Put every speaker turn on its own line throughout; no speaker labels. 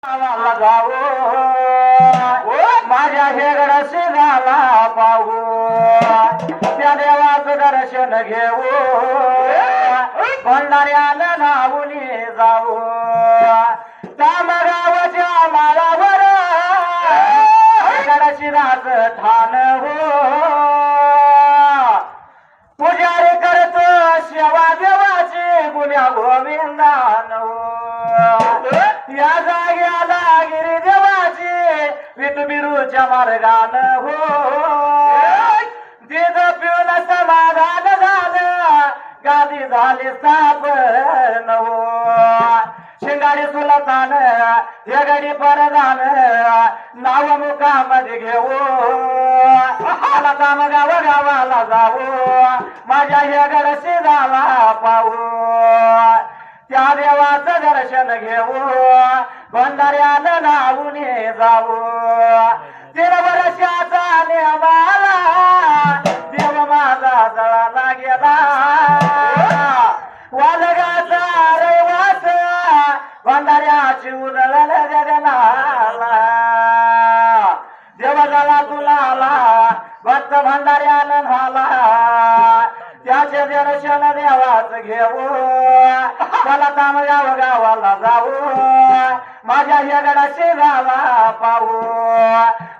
गावाला जावो माझ्या हेगडशी झाला पाहू त्या देवाचं दर्शन घेऊ भंडाऱ्याला नावुनी जाऊ तामगावच्या माळावर हेगडशिराचं ठाण हो पुजारी करतो सेवा देवाची गुन्ह्या गोविंदान या जाग्याला गिरी देवाची विटुबिरूच्या मार्गान हो दिद पिऊन समाधान झालं गादी झाली स्थापन हो शिंगाडी सुलतान हेगडी परदान नाव मुखामध्ये घेऊ मला तामगाव गावाला जाऊ माझ्या हेगडशी झाला पाहू त्या देवाचं दर्शन घेऊ भंडाऱ्यानं नावुनी जाऊ 3 वर्षाचा नेमाला देव माझा जळाला गेला वालगाचा रवास भंडाऱ्याची उजळण गगनाला देव जळा तुला भक्त भंडाऱ्यानं झाला त्याचे दर्शन देवाच घेऊ मला तामगाव गावाला जाऊ माझ्या हेगडाशी झाला पाहू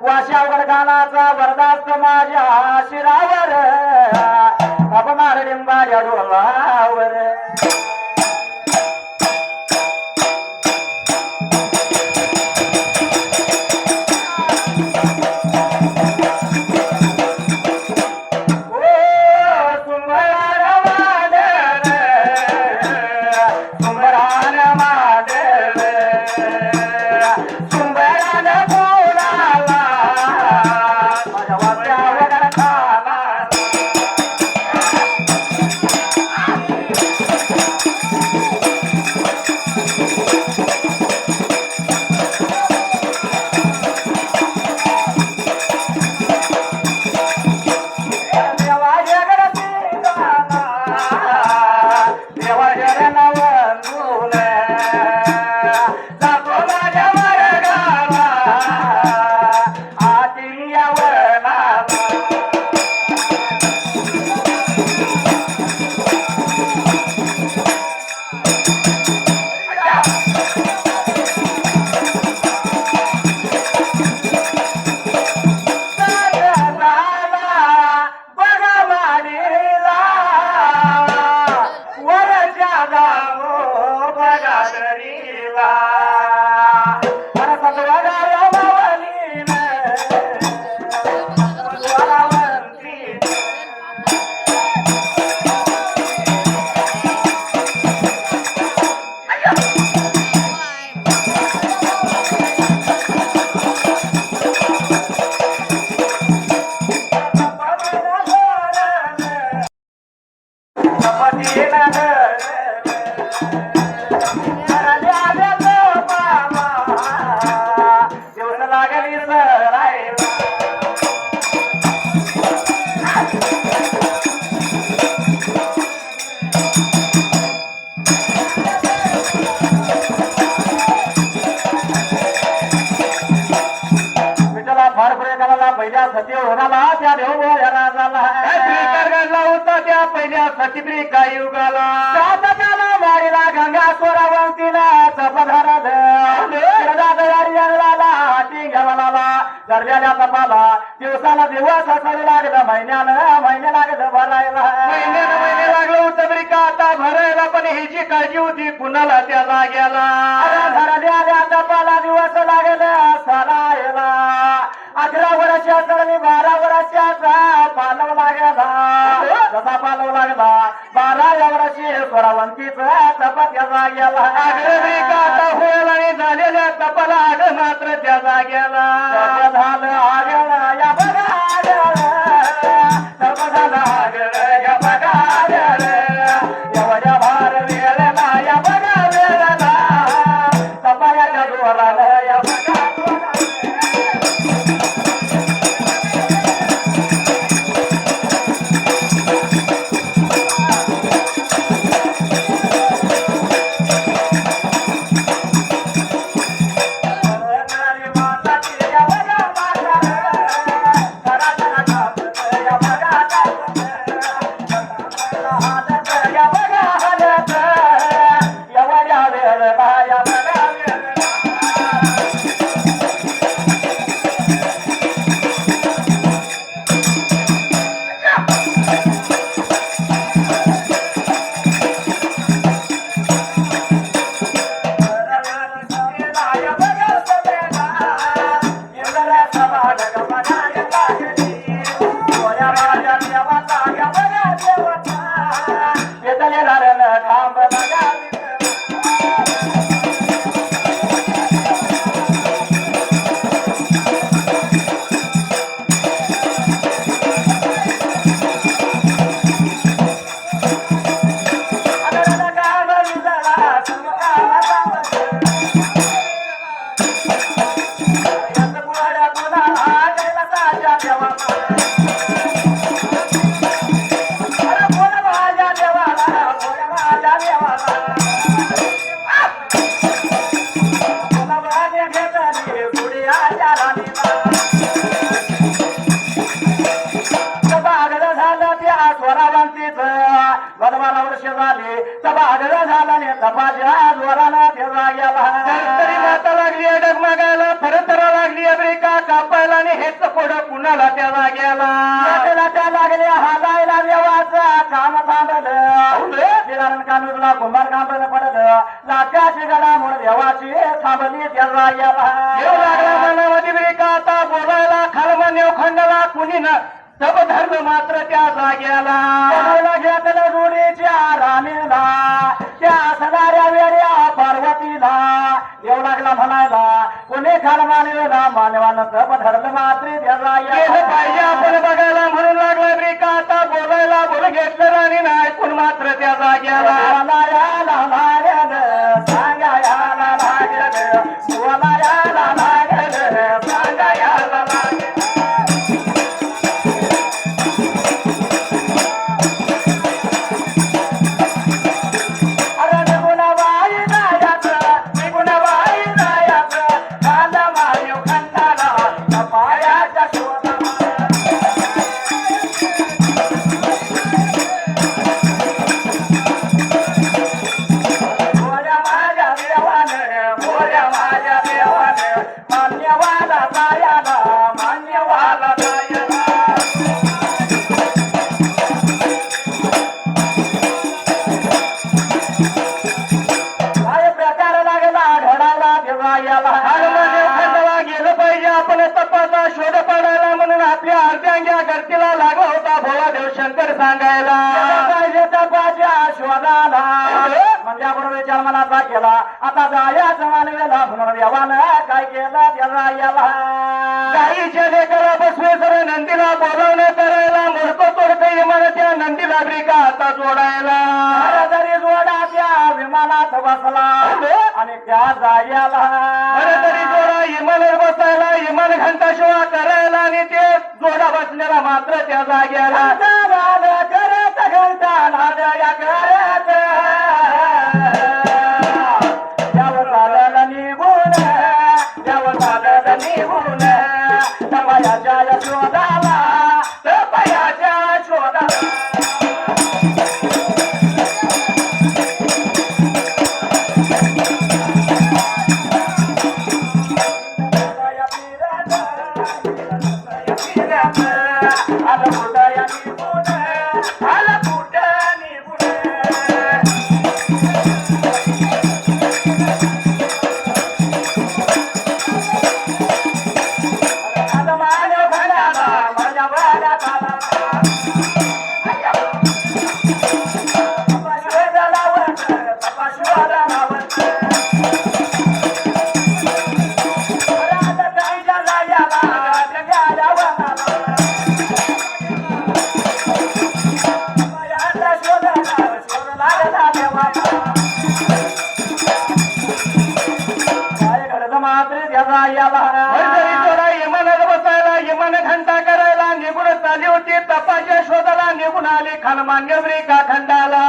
वाशावर गानाचा बरदास्त माझ्या शिरावर अपमार डिंबाच्या डोलावर पहिल्या सती होणाला त्या देव राजाला गडला होता त्या पहिल्या सती काही युगाला मारीला गंगा स्वरावंतीला तपधारला हाती घ्यावाला दर्जाला तपाला दिवसाला दिवस असावे लागलं महिने लागलं भरायला महिने लागलं होतं तरी का आता भरायला पण ह्याची काळजी होती कुणाला त्या जाग्याला धरल्या तपाला दिवस लागलं सरायला 11 वर्षाचा आणि 12 वर्षाचा पालव लागला जसा पालव लागला 12 वर्षी स्वरावंतीचा तपाच्या जाग्याला आता होईल आणि झालेल्या तपाला आग मात्र त्या जाग्याला झालं आगळ या बघा तप झालं आगळ या बघा एवढ्या भार वेळेला या बघा वेळेला तपायाच्या जोराला या बघा आगळा झाला ने तपाच्या जोरानं त्याचा गेला
तरी माता लागली डगमगायला थरथरा लागली अमेरिका कापायला आणि हेच कोड कुणाला त्या जाग्याला
त्या लागल्या हालायला देवाचा काम थांबलं कानूरला कुंभार काम पडलं लाटाची घडामोड देवाची थांबली त्याला गेला
येऊ लागला मनामध्ये अमेरिका आता बोलायला खालमान्य खंडाला कुणी न सब धर्म मात्र त्या जाग्याला
घेतलं जोडीच्या राणीला त्या असणाऱ्या वेड्या पार्वतीला येऊ लागला म्हणायला कोणी खाल मानला मानवानं सब धरलं मात्र त्याला
गेलं पाहिजे आपण बघायला म्हणून लागला अमेरिका आता बोलायला बोल घेतलं राणी नाही ऐकून मात्र त्या जाग्याला
याला लागलं सांगा याला लागलं बोला याला लागलं सांगा याला लागलं
गेलं पाहिजे आपण तपाचा शोध पडायला म्हणून आपल्या अर्ध्यांग्या गर्दीला लागला होता भोवा देव शंकर सांगायला
पाहिजे तपाच्या शोधाला म्हणजे बरोबर विचार मनाचा केला आता जायाच मानवेला म्हणून देवानं काय केलं त्याला याला
गाईच्या लेकरा बसवेश्वर नंदीला बोलावणं करायला मोडको तोडकं इमान त्या नंदीला ब्रिका आता जोडायला
तरी जोडा त्या विमानात बसला आणि त्या जाग्याला
तरी जोडा इमानात बसायला इमान घंटा शिवा करायला आणि ते जोडा बसलेला मात्र त्या जाग्याला
करत घंटा नादया करत यावं चाललं निघून यावं चाललं निघून तपायाच्या शोधाला तपायाच्या शोधाला
बसायला इमान घंटा करायला निघून चालली होती तपाच्या शोधाला निघून आली खानमान्य ब्रिका खंडाला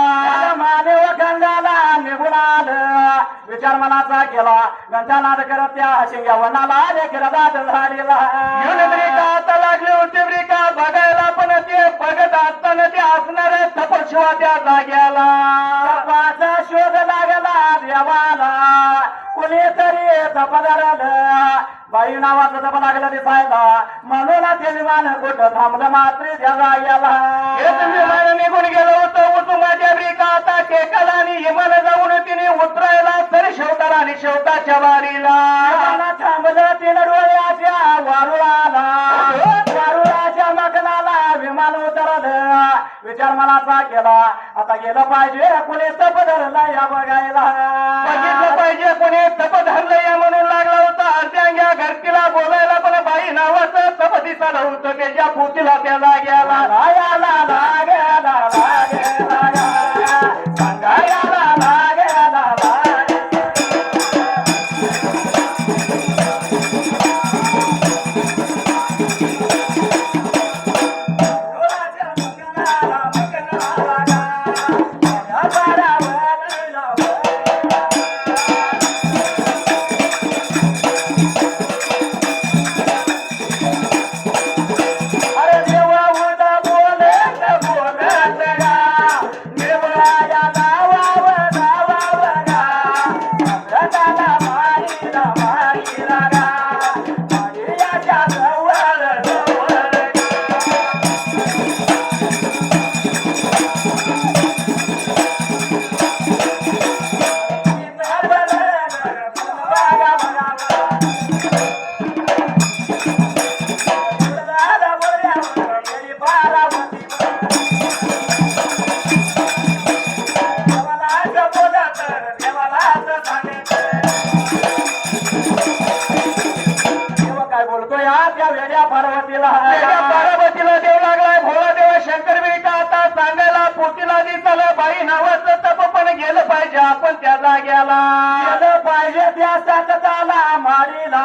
मानव खंडाला निघून आलं विचार मनाचा केला घंटा नाद करत त्या शिंग्या वनाला देखील दाट झालेला
ब्रिका आता लागले होते ब्रिका बघायला पण ते बघत असताना ते असणार तपशिवा त्या जाग्याला
तपाचा शोध लागला देवाला कुणीतरी तप धरलं बाई नावाचं तप लागलं दिसायला म्हणून ते विमान कुठं थांबलं मात्र त्याला याला
विमान निघून गेलं होतं उतुमाच्या ब्रिका आता टेकाला आणि विमान जाऊन तिने उतरायला तर शेवटाला आणि शेवटाच्या वारीला
थांबलं तीन डोळ्याच्या वारुळाला वारुळाच्या मगनाला विमान उतरलं विचार मनाचा केला आता गेलं पाहिजे कुणी तप धरलं या बघायला
बघितलं पाहिजे कोणी तप धरलं या म्हणून लागला होता अर्ध्यांग्या घरतीला बोलायला पण बाई नावाचं तप दिसायला होतं त्याच्या पोतीला त्या जाग्याला
लागायला लागेला लागेला सांगायला लागेला अरे देवा बोलत बोलत काय बोलतो या त्या वेड्या पार्वतीला
पार्वतीला देव लागलाय भोळा देव शंकर बिका आता सांगायला पोतीला दिसलं बाई नावाचं तप पण गेलं पाहिजे आपण त्या जाग्याला
गेलं पाहिजे त्या सातताला माडीला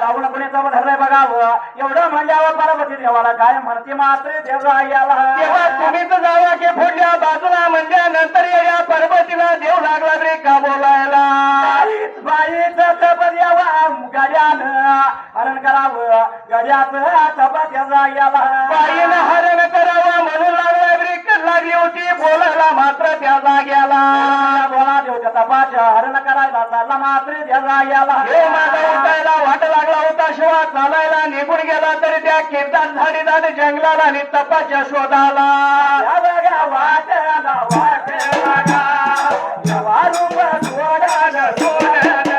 जाऊन कोणीचा धरलाय बघावं एवढं म्हणल्यावर पार्वती देवाला काय म्हणते मात्र देवा याला
तेव्हा तुम्हीच जावा की पुढल्या बाजूला म्हणल्यानंतर या पार्वतीला देव लागला रे का बोलायला
बाईचं तप द्यावा गड्यानं हरण करावं गड्याचं तप त्याचा याला
बाईनं हरण करावा म्हणून लागला ब्रेक लागली होती बोलायला मात्र त्या जाग्याला
बोला देव त्या तपाच्या हरण करायला चालला मात्र त्याचा याला
देव माझा उठायला वाट लागला होता शिवा चालायला निघून गेला तरी त्या कीर्तन झाडी झाडी जंगलाला आणि तपाच्या शोधाला
या बघा वाटला वाट लागा वारुंब सोडानं सोडानं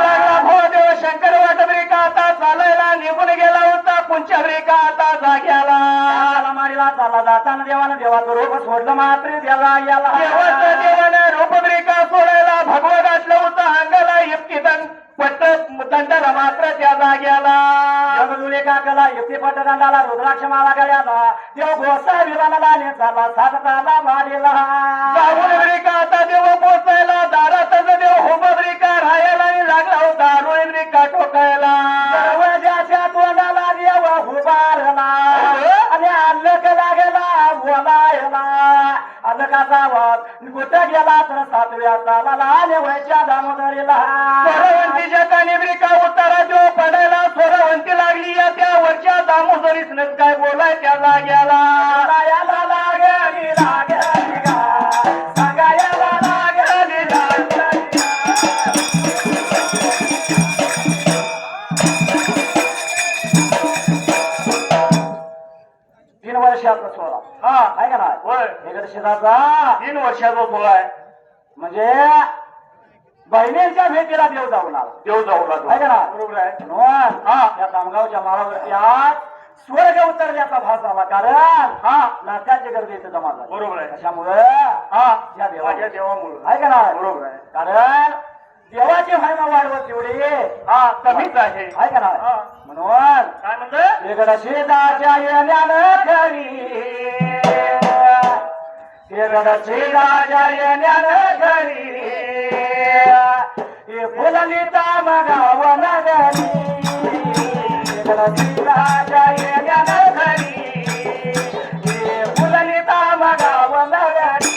शंकर वाटबरी का आता चालायला निघून गेला होता कुंचबरी का आता जाग्याला
माडीला चालला जाताना देवानं देवाचं रूप सोडलं मात्र देवा याला
देवानं रूपबरी का सोडायला भगवा घातलं होतं अंगाला इतकी पट्ट दंडाला मात्र त्या जाग्याला
जगदुले काकाला युक्ती पटदंडाला रुद्राक्ष माला गळ्याला देव गोसा विमानाला नेचाला साधताला माडीला
बाबुलबरी का आता देव पोचायला दारातच देव होमबरी का राहायला लागला होता रोळबरी का टोकायला
दरवाजाच्या तोंडाला देव उभारला आणि अल्लक लागला बोलायला अल्लकाचा आवाज कुठं गेला तर सातव्या चालाला नेवळच्या दामोदरीला
सोरवंतीच्या कानिबरी का उतारा देव पडायला सोरवंती लागली या त्या वरच्या दामोदरीसनच काय बोलाय त्या जाग्याला
याला लागली लागली गा सांगायला लागली लागली 3 वर्षाचा सोहळा
हा
आहे का नाही
होय
एकादशीचा
3 वर्षाचा सोहळा आहे
म्हणजे बहिणींच्या भेटीला देव जाऊन आला
देव जाऊला
आहे का नाही
बरोबर आहे
म्हणून
हा
या कामगावच्या माळावरती आज स्वर्ग उतरल्याचा भास झाला कारण
हा
नाट्याचे गर्दी इथं जमा झाली
बरोबर आहे
त्याच्यामुळे
हा
या
माझ्या देवामुळे
आहे का नाही
बरोबर आहे
कारण देवाची महिमा वाढवत तेवढी
हा कमीच आहे
आहे का नाही
हा.
म्हणून
काय म्हणतं
एकडशीदाच्या येण्यानं घरी एकडशीदाच्या येण्यानं घरी हे फुललिता मगाव नगरी एकडशीदाच्या येण्यानं घरी हे फुललिता मगाव नगरी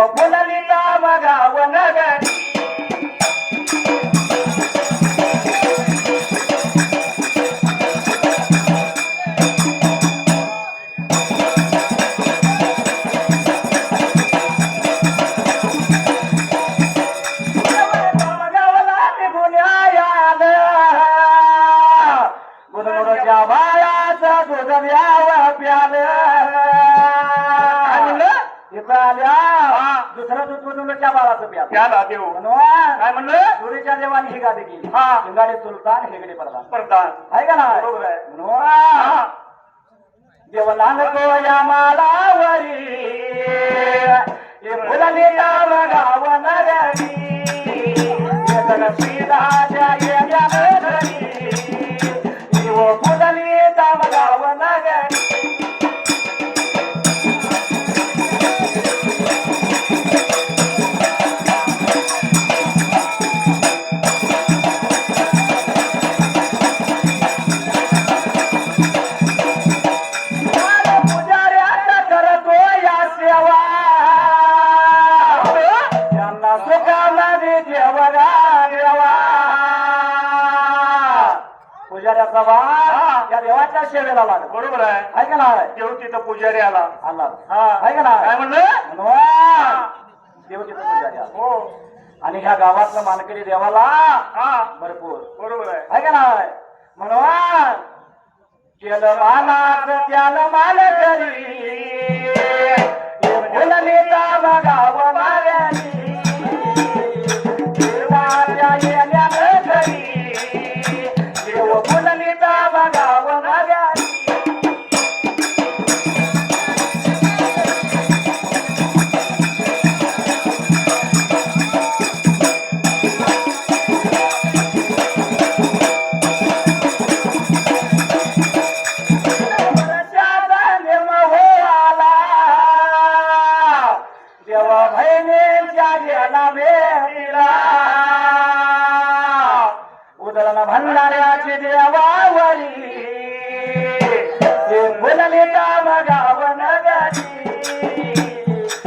फुललिता मगाव नगरी माझ्या बाळाचं दूध द्यावं प्यालं
काय म्हणलं
इथं आल्या दुसरं दूध बदलून त्या बाळाचं प्यालं
त्याला देव
म्हणून
काय म्हणलं
सुरीच्या देवाने ही गादी केली
हा.
शिंगाडे सुलतान हेगडे प्रधान
प्रधान
आहे का ना
बरोबर आहे.
म्हणून देव नानको या मालावरी फुलली गाव गाव नगरी सीताच्या येण्या घरी देव फुलली गाव गाव नगरी पुजाऱ्याचा करतो या सेवा त्यांना सुखामध्ये देवरा देवा पुजाऱ्याचा वाण या देवाच्या सेवेला लागतो
बरोबर आहे
आहे का नाही
देव तिथं पुजारी आला
आला
हा
आहे का
काय
नाही
म्हणलं
म्हणून देव तिथं पुजारी आला.
हो
आणि ह्या गावातलं मानकरी देवाला
हा
भरपूर
बरोबर आहे
आहे का नाही म्हणून केलं मानात त्यानं मान करी फुलली गाव गाव मागरी देवाच्या येण्यानं घरी देव फुलली गाव गाव मागरी वर्षाचा निर्म हो आला देवा बहिणींच्या गेला भेटीला उदळण भंडाऱ्याची देवावरी फुलली गाव गाव नगरी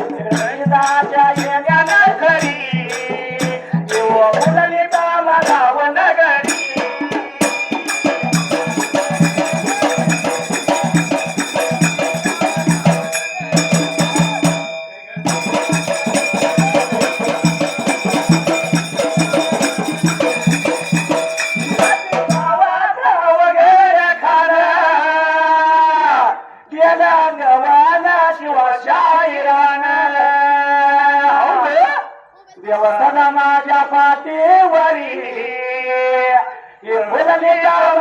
गणिताच्या येण्यानं घरी देव फुलली गाव गाव नगरी वगैरे खाणं केलं गवाना शिवा शाहिरान देवसना माझ्या पाठीवरी फुलली गाव